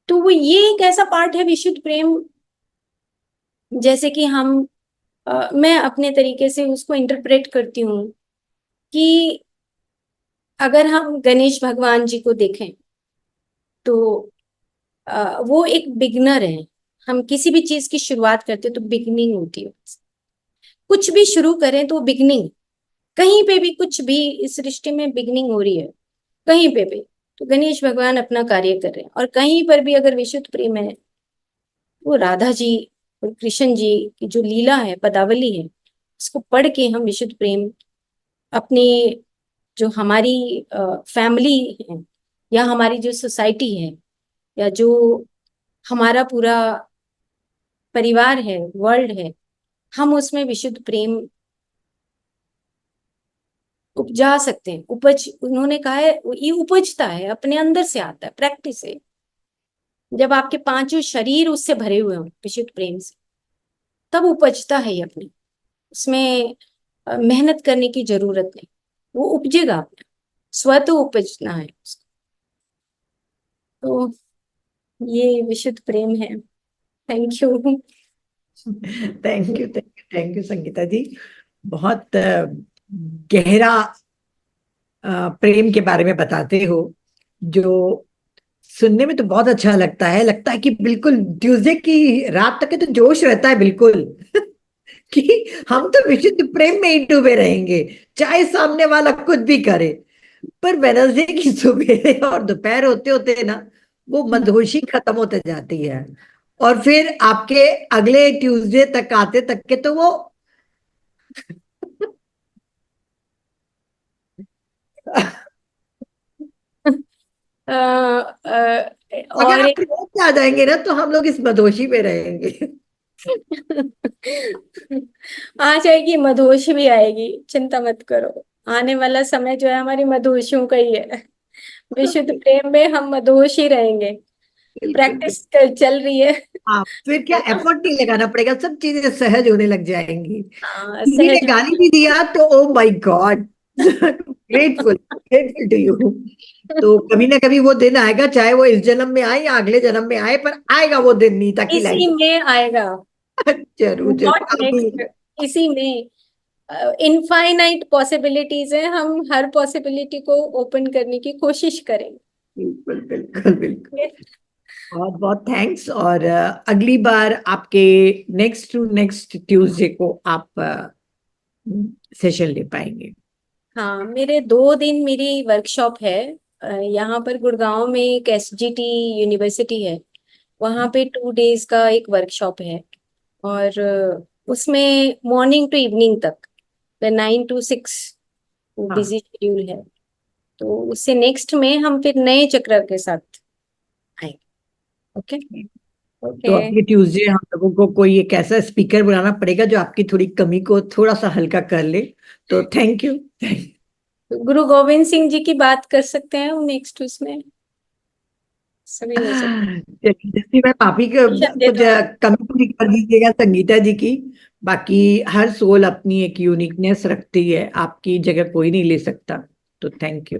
तो वो ये एक ऐसा पार्ट है विशुद्ध प्रेम, जैसे कि मैं अपने तरीके से उसको इंटरप्रेट करती हूँ कि अगर हम गणेश भगवान जी को देखें तो वो एक बिगनर है। हम किसी भी चीज की शुरुआत करते हैं तो बिगनिंग होती है। कुछ भी शुरू करें तो बिगनिंग, कहीं पे भी कुछ भी इस रिश्ते में बिगनिंग हो रही है। कहीं पे भी। तो गणेश भगवान अपना कार्य कर रहे हैं, और कहीं पर भी अगर विशुद्ध प्रेम है, वो राधा जी और कृष्ण जी की जो लीला है, पदावली है, उसको पढ़ के हम विशुद्ध प्रेम अपने, जो हमारी फैमिली है, या हमारी जो सोसाइटी है, या जो हमारा पूरा परिवार है, वर्ल्ड है, हम उसमें विशुद्ध प्रेम उपजा सकते हैं। उपज, उन्होंने कहा है, ये उपजता है, अपने अंदर से आता है, प्रैक्टिस है। जब आपके पांचों शरीर उससे भरे हुए हों विशुद्ध प्रेम से, तब उपजता है ये अपने। उसमें मेहनत करने की जरूरत नहीं, वो उपजेगा अपना, स्वतः उपजना है उसको। तो ये विशुद्ध प्रेम है। Thank you. Thank you, thank you, thank you Sangeeta ji. बहुत गहरा प्रेम के बारे में बताते हो, जो सुनने में तो बहुत अच्छा लगता है कि बिल्कुल ट्यूसडे की रात तक के तो जोश रहता है बिल्कुल कि हम तो विशुद्ध प्रेम में ही डूबे रहेंगे, चाहे सामने वाला कुछ भी करे। पर वेडनेसडे की सुबह और दोपहर होते होते ना, वो मदहोशी खत्म होते जाती है, और फिर आपके अगले ट्यूसडे तक आते तक के तो वो अगर और आप रोज आ जाएंगे ना, तो हम लोग इस मदहोशी में रहेंगे। आ जाएगी, मधोश भी आएगी, चिंता मत करो। आने वाला समय जो है हमारी मधोशियों का ही है। विशुद्ध प्रेम में हम मधोश ही रहेंगे। बिल्कुल बिल्कुल। प्रैक्टिस चल रही है। हाँ, फिर क्या एफर्ट नहीं लगाना पड़ेगा, सब चीजें सहज होने लग जाएंगी। हाँ, किसी ने सहज। गाली भी दिया तो oh my God, grateful, grateful to you. तो कभी ना कभी वो दिन आएगा, चाहे वो इस जन्म में आए या अगले जन्म में आए, पर आएगा वो दिन नीता की इसी लाइफ में आएगा, में। जरूर नॉट जरूर, नेक्स्ट, आमीन। इसी में। इनफाइनाइट पॉसिबिलिटीज है, हम हर पॉसिबिलिटी को ओपन करने की कोशिश करेंगे। बिल्कुल बिल्कुल बिल्कुल। बहुत बहुत थैंक्स, और अगली बार आपके नेक्स्ट टू नेक्स्ट ट्यूसडे को आप सेशन ले पाएंगे। हाँ, मेरे 2 दिन मेरी वर्कशॉप है। यहाँ पर गुड़गांव में एक SGT यूनिवर्सिटी है, वहाँ पे 2 days का एक वर्कशॉप है। और उसमें मॉर्निंग टू इवनिंग तक, 9 to 6 वो हाँ, बिजी शेड्यूल है। तो उससे नेक्स्ट में हम फिर नए चक्र के साथ आएंगे। ओके। तो ओके। अगले ट्यूसडे हम लोगों को कोई एक ऐसा स्पीकर बुलाना पड़ेगा जो आपकी थोड़ी कमी को थोड़ा सा हल्का कर ले। तो थैंक यू। गुरु गोविंद सिंह जी की बात कर सकते हैं नेक्स्ट, उसमें सभी हो सकते जैसे मैं पापी का हैं। दे कुछ दो। कमी पूरी कर दीजिएगा संगीता जी की। बाकी हर सोल अपनी एक यूनिकनेस रखती है, आपकी जगह कोई नहीं ले सकता। तो थैंक यू।